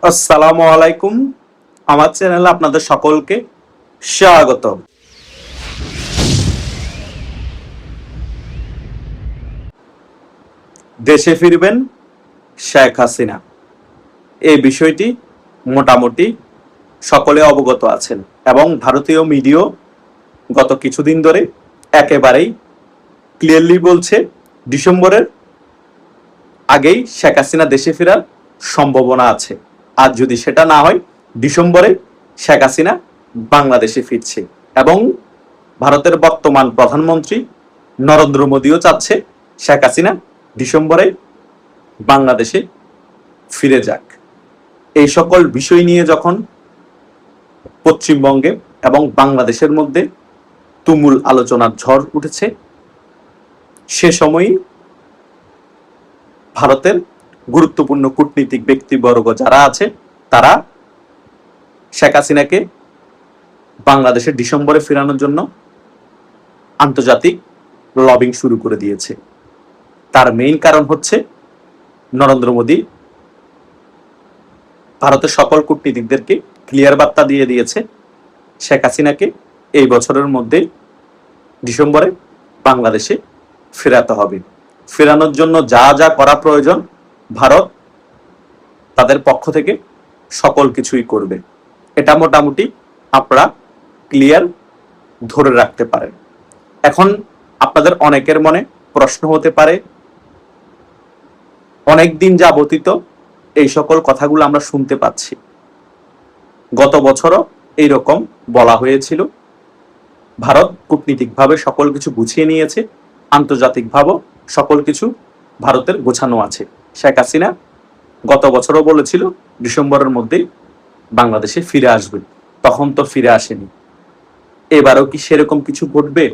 আসসালামু আলাইকুম। আমার চ্যানেলে আপনাদের সকলকে স্বাগত। দেশে ফিরবেন শেখ হাসিনা, এই বিষয়টি মোটামুটি সকলে অবগত আছেন এবং ভারতীয় মিডিয়া গত কিছুদিন ধরে একেবারেই ক্লিয়ারলি বলছে ডিসেম্বরের আগেই শেখ হাসিনা দেশে ফেরার সম্ভাবনা আছে। আর যদি সেটা না হয়, ডিসেম্বরে শেখ হাসিনা বাংলাদেশে ফিরছে এবং ভারতের বর্তমান প্রধানমন্ত্রী নরেন্দ্র মোদীও চাচ্ছে শেখ হাসিনা ডিসেম্বরে বাংলাদেশে ফিরে যাক। এই সকল বিষয় নিয়ে যখন পশ্চিমবঙ্গে এবং বাংলাদেশের মধ্যে তুমুল আলোচনার ঝড় উঠেছে, সে সময়ই ভারতের গুরুত্বপূর্ণ কূটনীতিক ব্যক্তিবর্গ যারা আছে তারা শেখ হাসিনাকে বাংলাদেশে ডিসেম্বরে ফেরানোর জন্য আন্তর্জাতিক লবিং শুরু করে দিয়েছে। তার মেইন কারণ হচ্ছে নরেন্দ্র মোদী ভারতের সকল কূটনীতিকদেরকে ক্লিয়ার বার্তা দিয়ে দিয়েছে শেখ হাসিনাকে এই বছরের মধ্যে ডিসেম্বরে বাংলাদেশে ফেরাতে হবে। ফেরানোর জন্য যা যা করা প্রয়োজন ভারত তাদের পক্ষ থেকে সকল কিছুই করবে। এটা মোটামুটি আপনারা ক্লিয়ার ধরে রাখতে পারেন। এখন আপনাদের অনেকের মনে প্রশ্ন হতে পারে, অনেকদিন যাবতীত এই সকল কথাগুলো আমরা শুনতে পাচ্ছি, গত বছরও এইরকম বলা হয়েছিল। ভারত কূটনীতিকভাবে সকল কিছু গুছিয়ে নিয়েছে, আন্তর্জাতিকভাবেও সকল কিছু ভারতের গোছানো আছে। শেখ হাসিনা গত বছরও বলেছিল ডিসেম্বরের মধ্যেই বাংলাদেশে ফিরে আসবে, তখন তো ফিরে আসেনি। এবারও কি সেরকম কিছু ঘটবে?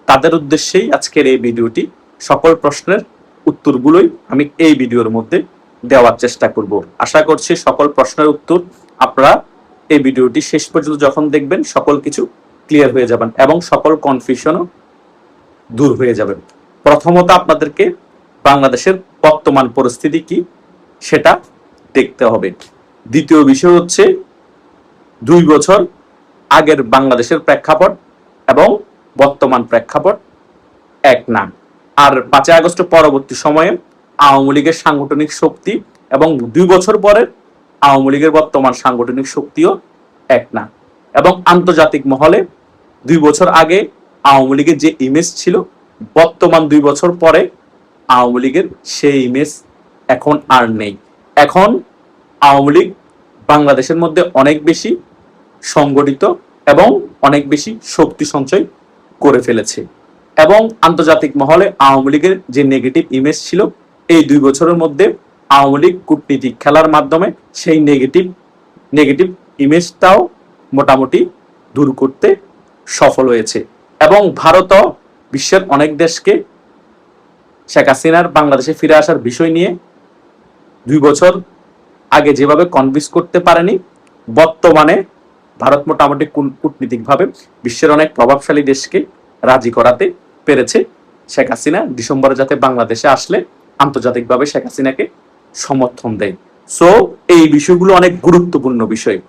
তাদের উদ্দেশ্যেই আজকের এই ভিডিওটি। সকল প্রশ্নের উত্তরগুলোই আমি এই ভিডিওর মধ্যে দেওয়ার চেষ্টা করব। আশা করছি সকল প্রশ্নের উত্তর আপনারা এই ভিডিওটি শেষ পর্যন্ত যখন দেখবেন সকল কিছু ক্লিয়ার হয়ে যাবেন এবং সকল কনফিউশনও দূর হয়ে যাবে। প্রথমত আপনাদেরকে বাংলাদেশের বর্তমান পরিস্থিতি কি সেটা দেখতে হবে। দ্বিতীয় বিষয় হচ্ছে 2 বছর আগের বাংলাদেশের প্রেক্ষাপট এবং বর্তমান প্রেক্ষাপট এক না। আর 5 আগস্ট পরবর্তী সময়ে আওয়ামী লীগের সাংগঠনিক শক্তি এবং 2 বছর পরে আওয়ামী লীগের বর্তমান সাংগঠনিক শক্তিও এক না। এবং আন্তর্জাতিক মহলে 2 বছর আগে আওয়ামী লীগের যে ইমেজ ছিল, বর্তমান 2 বছর পরে আওয়ামী লীগের সেই ইমেজ এখন আর নেই। এখন আওয়ামী লীগ বাংলাদেশের মধ্যে অনেক বেশি সংগঠিত এবং অনেক বেশি শক্তি সঞ্চয় করে ফেলেছে এবং আন্তর্জাতিক মহলে আওয়ামী লীগের যে নেগেটিভ ইমেজ ছিল, এই 2 বছরের মধ্যে আওয়ামী লীগ কূটনীতিক খেলার মাধ্যমে সেই নেগেটিভ ইমেজটাও মোটামুটি দূর করতে সফল হয়েছে এবং ভারতও বিশ্বের অনেক দেশকে শেখ হাসিনার বাংলাদেশে ফিরে আসার বিষয় নিয়ে 2 বছর আগে যেভাবে কনভিন্স করতে পারেনি, বর্তমানে ভারত মোটামুটি কূটনীতিকভাবে বিশ্বের অনেক প্রভাবশালী দেশকে রাজি করাতে পেরেছে শেখ হাসিনা ডিসেম্বরে যাতে বাংলাদেশে আসলে আন্তর্জাতিকভাবে শেখ হাসিনাকে সমর্থন দেয়। সো এই বিষয়গুলো অনেক গুরুত্বপূর্ণ বিষয়।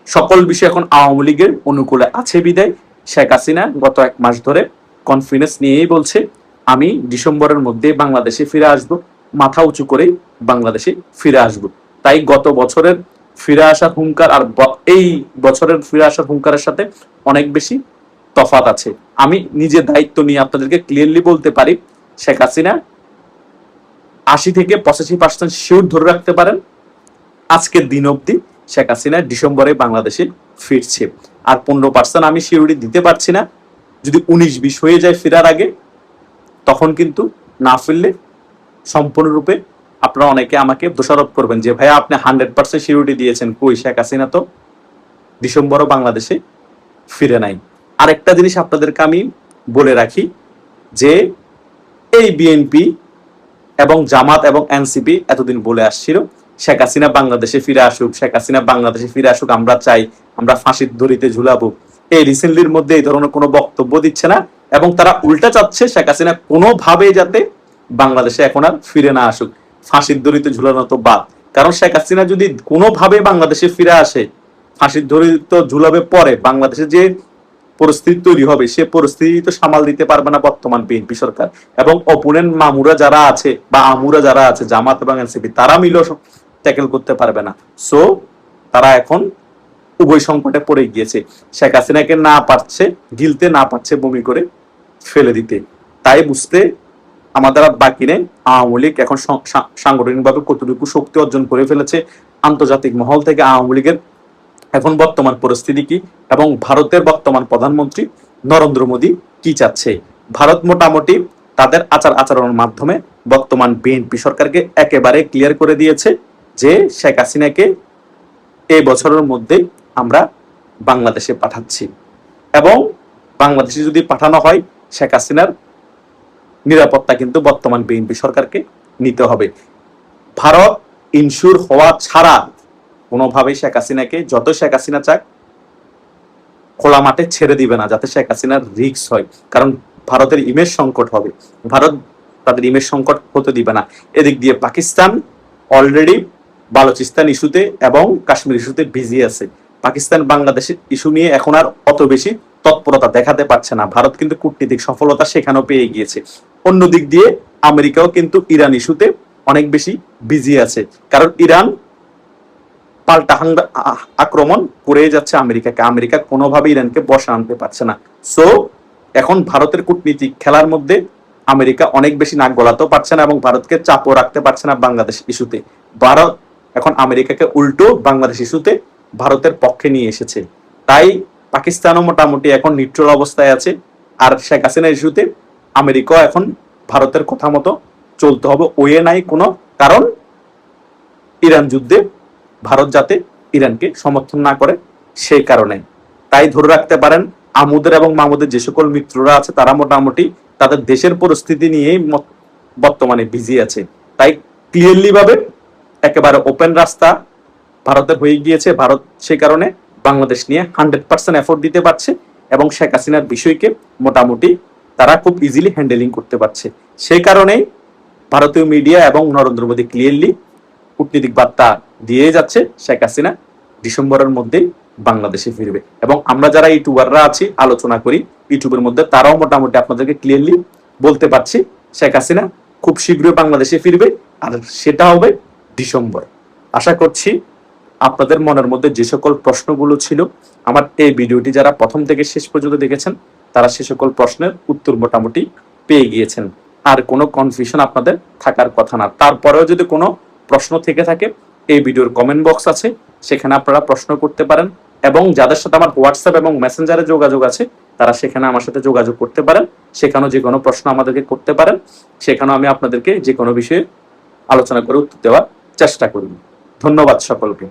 সকল বিষয় এখন আওয়ামী লীগের অনুকূলে আছে বিদায় শেখ হাসিনা গত 1 মাস ধরে কনফিডেন্স নিয়েই বলছে আমি ডিসেম্বরের মধ্যে বাংলাদেশে ফিরে আসব, মাথা উঁচু করে বাংলাদেশে ফিরে আসব। তাই গত বছরের ফিরে আসার হুঙ্কার আর এই বছরের ফিরে আসার হুঙ্কারের সাথে অনেক বেশি তফাৎ আছে। আমি নিজে দায়িত্ব নিয়ে আপনাদেরকে ক্লিয়ারলি বলতে পারি, শেখ হাসিনা 80 থেকে 85% শিওর ধরে রাখতে পারেন আজকের দিন অবধি শেখ হাসিনা ডিসেম্বরে বাংলাদেশে ফিরছে। আর 15% আমি শিওরিটি দিতে পারছি না। যদি 19-20 হয়ে যায় ফেরার আগে, তখন কিন্তু না ফিরলে সম্পূর্ণরূপে আপনারা অনেকে আমাকে দোষারোপ করবেন যে ভাইয়া আপনি 100% সিকিউরিটি দিয়েছেন, কই শেখ হাসিনা তো ডিসেম্বরও বাংলাদেশে ফিরে নাই। আরেকটা জিনিস আপনাদেরকে আমি বলে রাখি যে এই বিএনপি এবং জামাত এবং এনসিপি এতদিন বলে আসছিল শেখ হাসিনা বাংলাদেশে ফিরে আসুক, শেখ হাসিনা বাংলাদেশে ফিরে আসুক, আমরা চাই, আমরা ফাঁসির দড়িতে ঝুলাবো। এই রিসেন্টলির মধ্যে এই ধরনের কোনো বক্তব্য দিচ্ছে না এবং তারা উল্টা চাচ্ছে শেখ হাসিনা কোনোভাবেই যাতে বাংলাদেশে এখন আর ফিরে না আসুক। ফাঁসির দড়িতে ঝুলানো তো বাদ, কারণ শেখ হাসিনা যদি কোনোভাবে বাংলাদেশে ফিরে আসে, ফাঁসির দড়িতে তো ঝুলাবে, পরে বাংলাদেশে যে পরিস্থিতি তৈরি হবে সে পরিস্থিতি তো সামাল দিতে পারবে না বর্তমান বিএনপি সরকার। এবং অপোনেন্ট মামুরা যারা আছে বা আমুরা যারা আছে, জামাত এবং এনসিপি, তারা মিলেও ট্যাকেল করতে পারবে না। সো তারা এখন উভয় সংকটে পড়ে গিয়েছে। শেখ হাসিনাকে না পারছে গিলতে, না পারছে বমি করে ফেলে দিতে। তাই বুঝতে আমাদের আর বাকি নেই আওয়ামী লীগ এখন সাংগঠনিকভাবে কতটুকু শক্তি অর্জন করে ফেলেছে, আন্তর্জাতিক মহল থেকে আওয়ামী লীগের এখন বর্তমান পরিস্থিতি কি, এবং ভারতের বর্তমান প্রধানমন্ত্রী নরেন্দ্র মোদী কি চাচ্ছে। ভারত মোটামুটি তাদের আচরণের মাধ্যমে বর্তমান বিএনপি সরকারকে একেবারে ক্লিয়ার করে দিয়েছে যে শেখ হাসিনাকে এই বছরের মধ্যে আমরা বাংলাদেশে পাঠাচ্ছি, এবং বাংলাদেশে যদি পাঠানো হয় শেখ হাসিনার নিরাপত্তা কিন্তু বর্তমান বিএনপি সরকারকে নিতে হবে। ভারত ইনস্যুর হওয়া ছাড়া কোনোভাবেই শেখ হাসিনাকে, যত শেখ হাসিনা চাক, খোলা মাঠে ছেড়ে দিবে না, যাতে শেখ হাসিনার রিস্ক হয়। কারণ ভারতের ইমেজ সংকট হবে, ভারত তাদের ইমেজ সংকট হতে দিবে না। এদিক দিয়ে পাকিস্তান অলরেডি বালুচিস্তান ইস্যুতে এবং কাশ্মীর ইস্যুতে বিজি আছে। পাকিস্তান বাংলাদেশের ইস্যু নিয়ে এখন আর অত বেশি তৎপরতা দেখাতে পারছে না। ভারত কিন্তু কূটনীতিক সফলতা সেখানেও পেয়ে গিয়েছে। অন্যদিক দিয়ে আমেরিকাও কিন্তু ইরান ইস্যুতে অনেক বেশি বিজি আছে, কারণ ইরান পাল্টা আক্রমণ করে যাচ্ছে আমেরিকাকে। আমেরিকা কোনোভাবে ইরানকে বসে আনতে পারছে না। সো এখন ভারতের কূটনীতিক খেলার মধ্যে আমেরিকা অনেক বেশি নাক গলাতেও পারছে না এবং ভারতকে চাপও রাখতে পারছে না বাংলাদেশ ইস্যুতে। ভারত এখন আমেরিকাকে উল্টো বাংলাদেশ ইস্যুতে ভারতের পক্ষে নিয়ে এসেছে। তাই পাকিস্তানও মোটামুটি এখন নিউট্রাল অবস্থায় আছে। আর শেখ হাসিনা ইস্যুতে আমেরিকাও এখন ভারতের কথা মতো চলতে হবে, ওয়ে নাই কোনো, কারণ ইরান যুদ্ধে ভারত যাতে ইরানকে সমর্থন না করে সেই কারণে। তাই ধরে রাখতে পারেন আমুদের এবং মামুদের যে সকল মিত্ররা আছে তারা মোটামুটি তাদের দেশের পরিস্থিতি নিয়েই বর্তমানে বিজি আছে। তাই ক্লিয়ারলি ভাবে একেবারে ওপেন রাস্তা ভারতের হয়ে গিয়েছে। ভারত সেই কারণে বাংলাদেশ নিয়ে 100% এফোর্ট দিতে পারছে এবং শেখ হাসিনার বিষয়কে মোটামুটি তারা খুব ইজিলি হ্যান্ডেলিং করতে পারছে। সেই কারণেই ভারতীয় মিডিয়া এবং নরেন্দ্র মোদী ক্লিয়ারলি কূটনীতিক বার্তা দিয়ে যাচ্ছে শেখ হাসিনা ডিসেম্বরের মধ্যেই বাংলাদেশে ফিরবে। এবং আমরা যারা ইউটিউবাররা আছি, আলোচনা করি ইউটিউবের মধ্যে, তারাও মোটামুটি আপনাদেরকে ক্লিয়ারলি বলতে পারছি শেখ হাসিনা খুব শীঘ্রই বাংলাদেশে ফিরবে, আর সেটা হবে ডিসেম্বর। আশা করছি আপনাদের মনের মধ্যে যে সকল প্রশ্নগুলো ছিল, আমার এই ভিডিওটি যারা প্রথম থেকে শেষ পর্যন্ত দেখেছেন তারা সে সকল প্রশ্নের উত্তর মোটামুটি পেয়ে গিয়েছেন। আর কোনো কনফিউশন আপনাদের থাকার কথা না। তারপরেও যদি কোনো প্রশ্ন থেকে থাকে, এই ভিডিওর কমেন্ট বক্স আছে, সেখানে আপনারা প্রশ্ন করতে পারেন। এবং যাদের সাথে আমার হোয়াটসঅ্যাপ এবং মেসেঞ্জারে যোগাযোগ আছে তারা সেখানে আমার সাথে যোগাযোগ করতে পারেন। সেখানেও যে কোনো প্রশ্ন আমাদেরকে করতে পারেন, সেখানেও আমি আপনাদেরকে যে কোনো বিষয়ে আলোচনা করে উত্তর দেওয়ার চেষ্টা করব। ধন্যবাদ সকলকে।